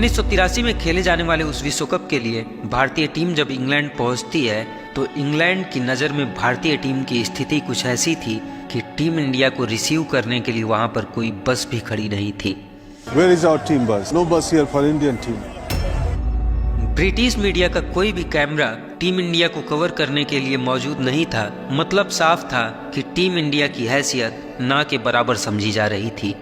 1983 में खेले जाने वाले उस विश्व कप के लिए भारतीय टीम जब इंग्लैंड पहुंचती है तो इंग्लैंड की नज़र में भारतीय टीम की स्थिति कुछ ऐसी थी कि टीम इंडिया को रिसीव करने के लिए वहां पर कोई बस भी खड़ी नहीं थी। Where is our team bus? No bus here for Indian team. British media का कोई भी कैमरा टीम इंडिया को कवर करने के लिए मौजूद नहीं था। मतलब साफ था कि टीम इंडिया की हैसियत ना के बराबर समझी जा रही थी।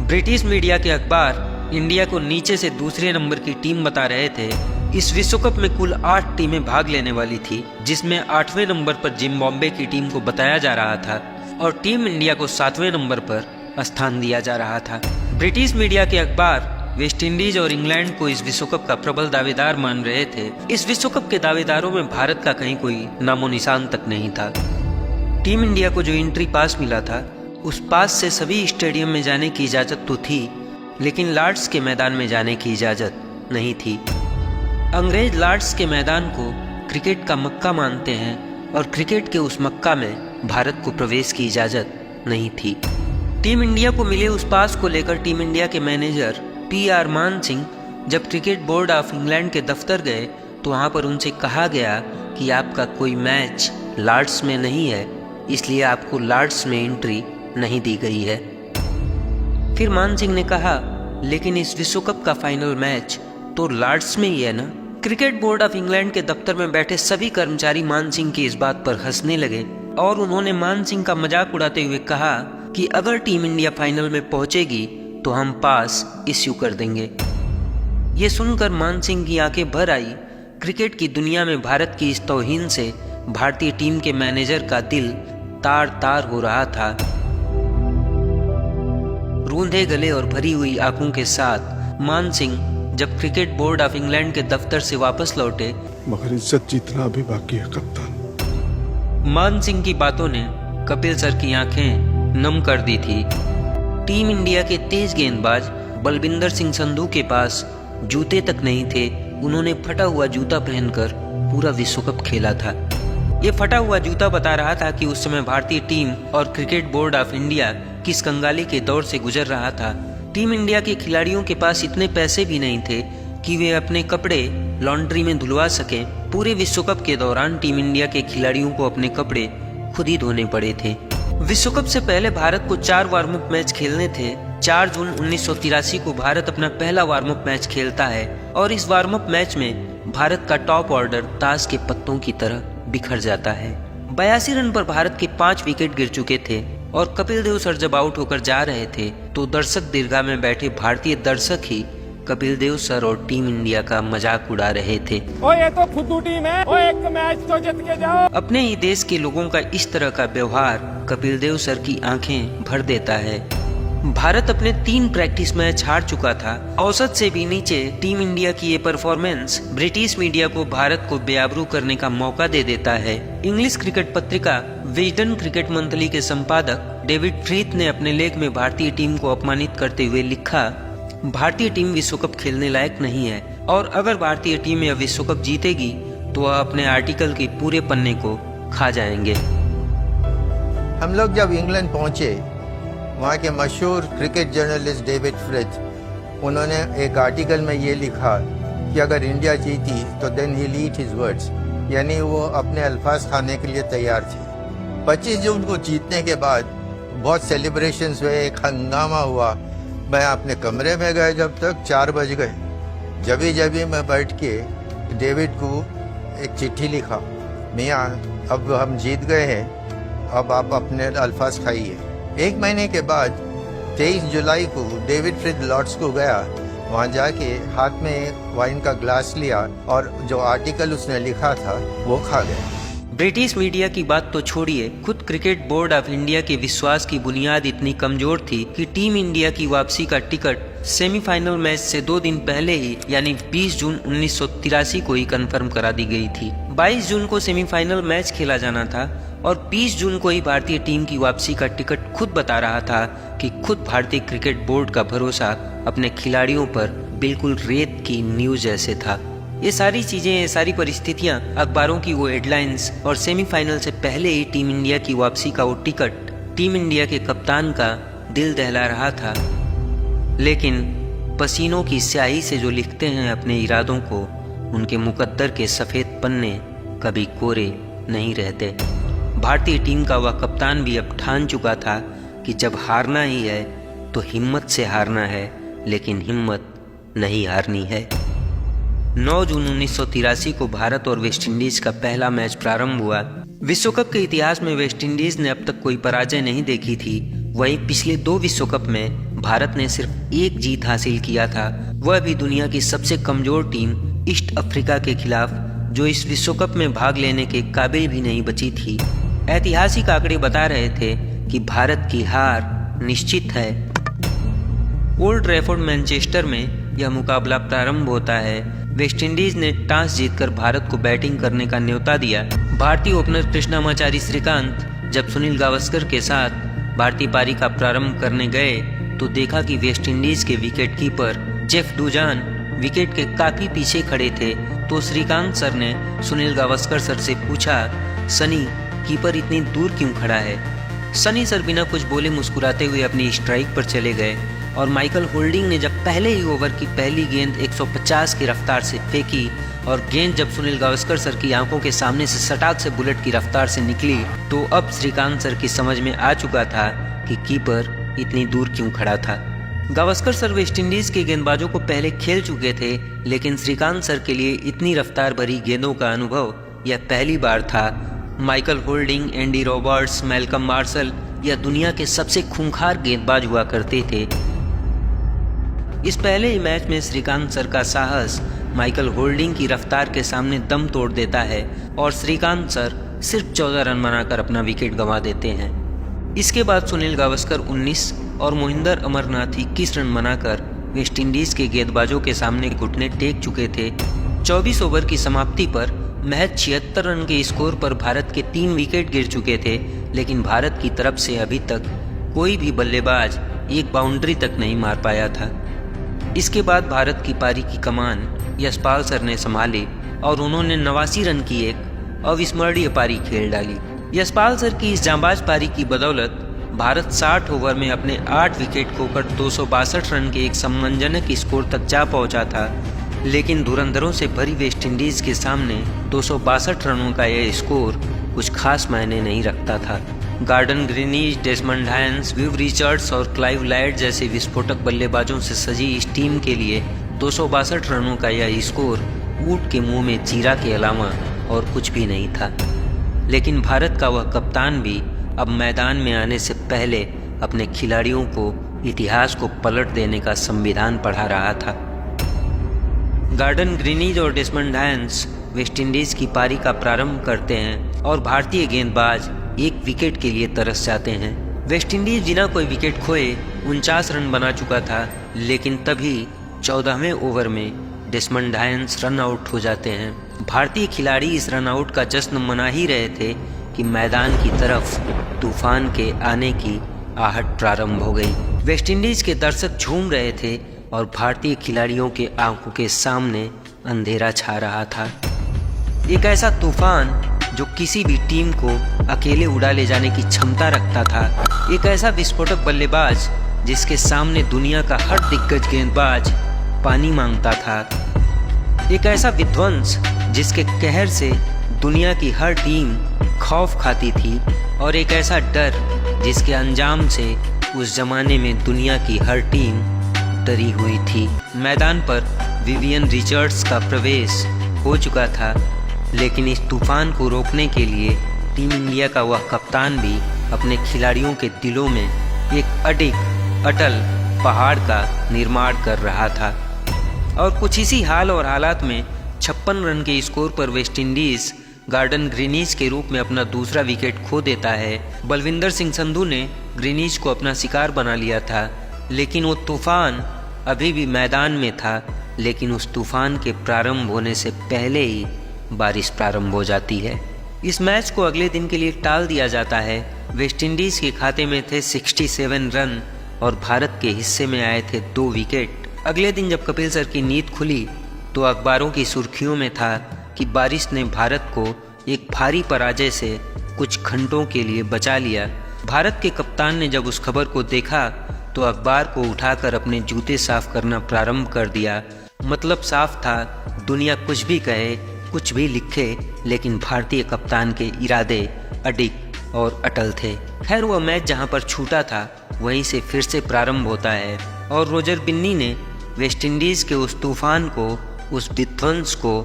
ब्रिटिश मीडिया के अखबार इंडिया को नीचे से दूसरे नंबर की टीम बता रहे थे। इस विश्व कप में कुल 8 टीमें भाग लेने वाली थी, जिसमें 8वें नंबर पर जिम्बाब्वे की टीम को बताया जा रहा था और टीम इंडिया को 7वें नंबर पर स्थान दिया जा रहा था। ब्रिटिश मीडिया के अखबार वेस्ट इंडीज और इंग्लैंड को इस विश्व कप का प्रबल दावेदार मान रहे थे। इस विश्व कप के दावेदारों में भारत का कहीं कोई नामो निशान तक नहीं था। टीम इंडिया को जो एंट्री पास मिला था, उस पास से सभी स्टेडियम में जाने की इजाज़त तो थी, लेकिन लॉर्ड्स के मैदान में जाने की इजाज़त नहीं थी। अंग्रेज लॉर्ड्स के मैदान को क्रिकेट का मक्का मानते हैं और क्रिकेट के उस मक्का में भारत को प्रवेश की इजाज़त नहीं थी। टीम इंडिया को मिले उस पास को लेकर टीम इंडिया के मैनेजर PR मान सिंह जब क्रिकेट बोर्ड ऑफ इंग्लैंड के दफ्तर गए तो वहाँ पर उनसे कहा गया कि आपका कोई मैच लॉर्ड्स में नहीं है, इसलिए आपको लॉर्ड्स में एंट्री नहीं दी गई है। फिर मान सिंह ने कहा, लेकिन इस विश्व कप का फाइनल मैच तो लॉर्ड्स में ही है ना। क्रिकेट बोर्ड ऑफ इंग्लैंड के दफ्तर में बैठे सभी कर्मचारी मान सिंह की इस बात पर हंसने लगे और उन्होंने मान सिंह का मजाक उड़ाते हुए कहा कि अगर टीम इंडिया फाइनल में पहुंचेगी तो हम पास इश्यू कर देंगे। ये सुनकर मान सिंह की आंखें भर आई। क्रिकेट की दुनिया में भारत की इस तौहीन से भारतीय टीम के मैनेजर का दिल तार तार हो रहा था। रूंधे गले और भरी हुई आंखों के साथ मान सिंह जब क्रिकेट बोर्ड ऑफ इंग्लैंड के दफ्तर से वापस लौटे, मगर इज्जत जीतना अभी बाकी है कप्तान। मान सिंह की बातों ने कपिल सर की आंखें नम कर दी थी। टीम इंडिया के तेज गेंदबाज बलविंदर सिंह संधू के पास जूते तक नहीं थे। उन्होंने फटा हुआ जूता पहनकर पूरा विश्व कप खेला था। ये फटा हुआ जूता बता रहा था कि उस समय भारतीय टीम और क्रिकेट बोर्ड ऑफ इंडिया किस कंगाली के दौर से गुजर रहा था। टीम इंडिया के खिलाड़ियों के पास इतने पैसे भी नहीं थे कि वे अपने कपड़े लॉन्ड्री में धुलवा सकें। पूरे विश्व कप के दौरान टीम इंडिया के खिलाड़ियों को अपने कपड़े खुद ही धोने पड़े थे। विश्व कप से पहले भारत को 4 वार्म अप मैच खेलने थे। 4 जून 1983 को भारत अपना पहला वार्म अप मैच खेलता है और इस वार्म अप मैच में भारत का टॉप ऑर्डर ताश के पत्तों की तरह बिखर जाता है। 82 रन पर भारत के 5 विकेट गिर चुके थे और कपिल देव सर जब आउट होकर जा रहे थे तो दर्शक दीर्घा में बैठे भारतीय दर्शक ही कपिल देव सर और टीम इंडिया का मजाक उड़ा रहे थे। ओ ये तो फुद्दू टीम है, ओ एक मैच तो जीत के जाओ। अपने ही देश के लोगों का इस तरह का व्यवहार कपिल देव सर की आंखें भर देता है। भारत अपने 3 प्रैक्टिस मैच हार चुका था। औसत से भी नीचे टीम इंडिया की ये परफॉर्मेंस ब्रिटिश मीडिया को भारत को बेआबरू करने का मौका दे देता है। इंग्लिश क्रिकेट पत्रिका विजडन क्रिकेट मंथली के संपादक डेविड फ्रीथ ने अपने लेख में भारतीय टीम को अपमानित करते हुए लिखा, भारतीय टीम विश्व कप खेलने लायक नहीं है और अगर भारतीय टीम यह विश्व कप जीतेगी तो वह अपने आर्टिकल के पूरे पन्ने को खा जाएंगे। हम लोग जब इंग्लैंड पहुंचे, वहाँ के मशहूर क्रिकेट जर्नलिस्ट डेविड फ्रिथ, उन्होंने एक आर्टिकल में ये लिखा कि अगर इंडिया जीती तो then he eat his words, यानी वो अपने अल्फाज खाने के लिए तैयार थे। 25 जून को जीतने के बाद बहुत सेलिब्रेशंस हुए, एक हंगामा हुआ। मैं अपने कमरे में गए जब तक 4 बज गए। जब मैं बैठ के डेविड को एक चिट्ठी लिखा, मियाँ अब हम जीत गए हैं, अब आप अपने अल्फाज खाइए। 1 महीने के बाद 23 जुलाई को डेविड फ्रिथ लॉर्ड्स को गया। वहाँ जाके हाथ में वाइन का ग्लास लिया और जो आर्टिकल उसने लिखा था वो खा गया। ब्रिटिश मीडिया की बात तो छोड़िए, खुद क्रिकेट बोर्ड ऑफ इंडिया के विश्वास की बुनियाद इतनी कमजोर थी कि टीम इंडिया की वापसी का टिकट सेमीफाइनल मैच से 2 दिन पहले ही यानी 20 जून 1983 को ही कंफर्म करा दी गई थी। 22 जून को सेमीफाइनल मैच खेला जाना था और 20 जून को ही भारतीय टीम की वापसी का टिकट खुद बता रहा था कि खुद भारतीय क्रिकेट बोर्ड का भरोसा अपने खिलाड़ियों पर बिल्कुल रेत की नींव जैसे था। ये सारी चीजें, ये सारी परिस्थितियां, अखबारों की वो हेडलाइंस और सेमीफाइनल से पहले ही टीम इंडिया की वापसी का वो टिकट टीम इंडिया के कप्तान का दिल दहला रहा था। लेकिन पसीनों की स्याही से जो लिखते हैं अपने इरादों को, उनके मुकद्दर के सफ़ेद पन्ने कभी कोरे नहीं रहते। भारतीय टीम का वह कप्तान भी अब ठान चुका था कि जब हारना ही है तो हिम्मत से हारना है, लेकिन हिम्मत नहीं हारनी है। 9 जून 1983 को भारत और वेस्टइंडीज का पहला मैच प्रारंभ हुआ। विश्व कप के इतिहास में वेस्टइंडीज ने अब तक कोई पराजय नहीं देखी थी। वहीं पिछले 2 विश्व कप में भारत ने सिर्फ 1 जीत हासिल किया था, वह भी दुनिया की सबसे कमजोर टीम ईस्ट अफ्रीका के खिलाफ, जो इस विश्व कप में भाग लेने के काबिल भी नहीं बची थी। ऐतिहासिक आंकड़े बता रहे थे कि भारत की हार निश्चित है। ओल्ड ट्रैफोर्ड मैनचेस्टर में यह मुकाबला प्रारंभ होता है। वेस्टइंडीज ने टॉस जीतकर भारत को बैटिंग करने का न्योता दिया। भारतीय ओपनर कृष्णामाचारी श्रीकांत जब सुनील गावस्कर के साथ भारतीय पारी का प्रारंभ करने गए तो देखा कि वेस्टइंडीज के विकेट कीपर जेफ डुजान विकेट के काफी पीछे खड़े थे। तो श्रीकांत सर ने सुनील गावस्कर सर से पूछा, सनी, कीपर इतनी दूर क्यों खड़ा है? सनी सर बिना कुछ बोले मुस्कुराते हुए अपनी स्ट्राइक पर चले गए और माइकल होल्डिंग ने जब पहले ही ओवर की पहली गेंद 150 की रफ्तार से फेंकी और गेंद जब सुनील गावस्कर सर की आंखों के सामने से सटाक से बुलेट की रफ्तार से निकली, तो अब श्रीकांत सर की समझ में आ चुका था कि कीपर इतनी दूर क्यों खड़ा था। गावस्कर सर वेस्टइंडीज के गेंदबाजों को पहले खेल चुके थे, लेकिन श्रीकांत सर के लिए इतनी रफ्तार भरी गेंदों का अनुभव यह पहली बार था। Michael holding, Andy Roberts, Malcolm martial यह दुनिया के सबसे खूंखार गेंदबाज हुआ करते थे। इस पहले ही मैच में श्रीकांत सर का साहस माइकल होल्डिंग की रफ्तार के सामने दम तोड़ देता है और श्रीकांत सर सिर्फ 14 रन बनाकर अपना विकेट गंवा देते हैं। इसके बाद सुनील गावस्कर 19 और मोहिंदर अमरनाथ 21 रन बनाकर वेस्टइंडीज के गेंदबाजों के सामने घुटने टेक चुके थे। 24 ओवर की समाप्ति पर महज 76 रन के स्कोर पर भारत के 3 विकेट गिर चुके थे, लेकिन भारत की तरफ से अभी तक कोई भी बल्लेबाज एक बाउंड्री तक नहीं मार पाया था। इसके बाद भारत की पारी की कमान यशपाल सर ने संभाली और उन्होंने 89 रन की एक अविस्मरणीय पारी खेल डाली। यशपाल सर की इस जांबाज पारी की बदौलत भारत 60 ओवर में अपने 8 विकेट खोकर 262 रन के एक सम्मानजनक स्कोर तक जा पहुंचा था, लेकिन धुरंधरों से भरी वेस्टइंडीज के सामने 262 रनों का यह स्कोर कुछ खास मायने नहीं रखता था। Gordon Greenidge, Desmond Haynes, Viv Richards और क्लाइव लाइट जैसे विस्फोटक बल्लेबाजों से सजी इस टीम के लिए 262 रनों का यह स्कोर ऊंट के मुंह में जीरा के अलावा और कुछ भी नहीं था। लेकिन भारत का वह कप्तान भी अब मैदान में आने से पहले अपने खिलाड़ियों को इतिहास को पलट देने का संविधान पढ़ा रहा था। गार्डन ग्रीनिज और डेसमंड हायंस वेस्टइंडीज की पारी का प्रारंभ करते हैं और भारतीय गेंदबाज एक विकेट के लिए तरस जाते हैं। वेस्टइंडीज बिना कोई विकेट खोए 49 रन बना चुका था, लेकिन तभी 14वें ओवर में डेसमंड हायंस रन आउट हो जाते हैं। भारतीय खिलाड़ी इस रन आउट का जश्न मना ही रहे थे कि मैदान की तरफ तूफान के आने की आहट प्रारंभ हो गई। वेस्टइंडीज के दर्शक झूम रहे थे और भारतीय खिलाड़ियों के आंखों के सामने अंधेरा छा रहा था। एक ऐसा तूफान जो किसी भी टीम को अकेले उड़ा ले जाने की क्षमता रखता था। एक ऐसा विस्फोटक बल्लेबाज जिसके सामने दुनिया का हर दिग्गज गेंदबाज पानी मांगता था। एक ऐसा विध्वंस जिसके कहर से दुनिया की हर टीम खौफ खाती थी, और एक ऐसा डर जिसके अंजाम से उस जमाने में दुनिया की हर टीम डरी हुई थी। मैदान पर विवियन रिचर्ड्स का प्रवेश हो चुका था, लेकिन इस तूफान को रोकने के लिए टीम इंडिया का वह कप्तान भी अपने खिलाड़ियों के दिलों में एक अटल पहाड़ का निर्माण कर रहा था। और कुछ इसी हाल और हालात में 56 रन के स्कोर पर वेस्टइंडीज गार्डन ग्रीनिज के रूप में अपना दूसरा विकेट खो देता है। बलविंदर सिंह संधू ने ग्रीनिज को अपना शिकार बना लिया था, लेकिन वो तूफान अभी भी मैदान में था। लेकिन उस तूफान के प्रारंभ होने से पहले ही बारिश प्रारंभ हो जाती है। इस मैच को अगले दिन के लिए टाल दिया जाता है। वेस्टइंडीज के खाते में थे 67 रन और भारत के हिस्से में आए थे 2 विकेट। अगले दिन जब कपिल सर की नींद खुली तो अखबारों की सुर्खियों में था कि बारिश ने भारत को एक भारी पराजय से कुछ घंटों के लिए बचा लिया। भारत के कप्तान ने जब उस खबर को देखा तो अखबार को उठाकर अपने जूते साफ करना प्रारंभ कर दिया। मतलब साफ था, दुनिया कुछ भी कहे, कुछ भी लिखे, लेकिन भारतीय कप्तान के इरादे अडिग और अटल थे। खैर, वह मैच जहां पर छूटा था वहीं से फिर से प्रारंभ होता है और रोजर बिन्नी ने वेस्टइंडीज़ के उस तूफान को, उस विध्वंस को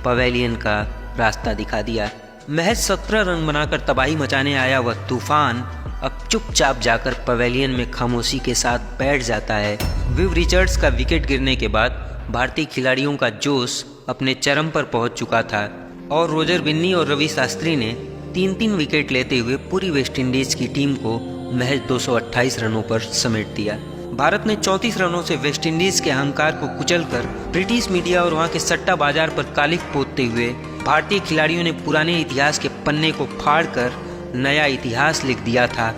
पवेलियन का रास्ता दिखा दिया। महज 17 रन बनाकर तबाही मचाने आया वह तूफान अब चुपचाप जाकर पवेलियन में खामोशी के साथ बैठ जाता है। विव रिचर्ड्स का विकेट गिरने के बाद भारतीय खिलाड़ियों का जोश अपने चरम पर पहुंच चुका था और रोजर बिन्नी और रवि शास्त्री ने 3-3 विकेट लेते हुए पूरी वेस्टइंडीज़ की टीम को महज 228 रनों पर समेट दिया। भारत ने 34 रनों से वेस्टइंडीज़ के अहंकार को कुचलकर ब्रिटिश मीडिया और वहां के सट्टा बाजार पर कालिख पोतते हुए भारतीय खिलाड़ियों ने पुराने इतिहास के पन्ने को फाड़कर नया इतिहास लिख दिया था।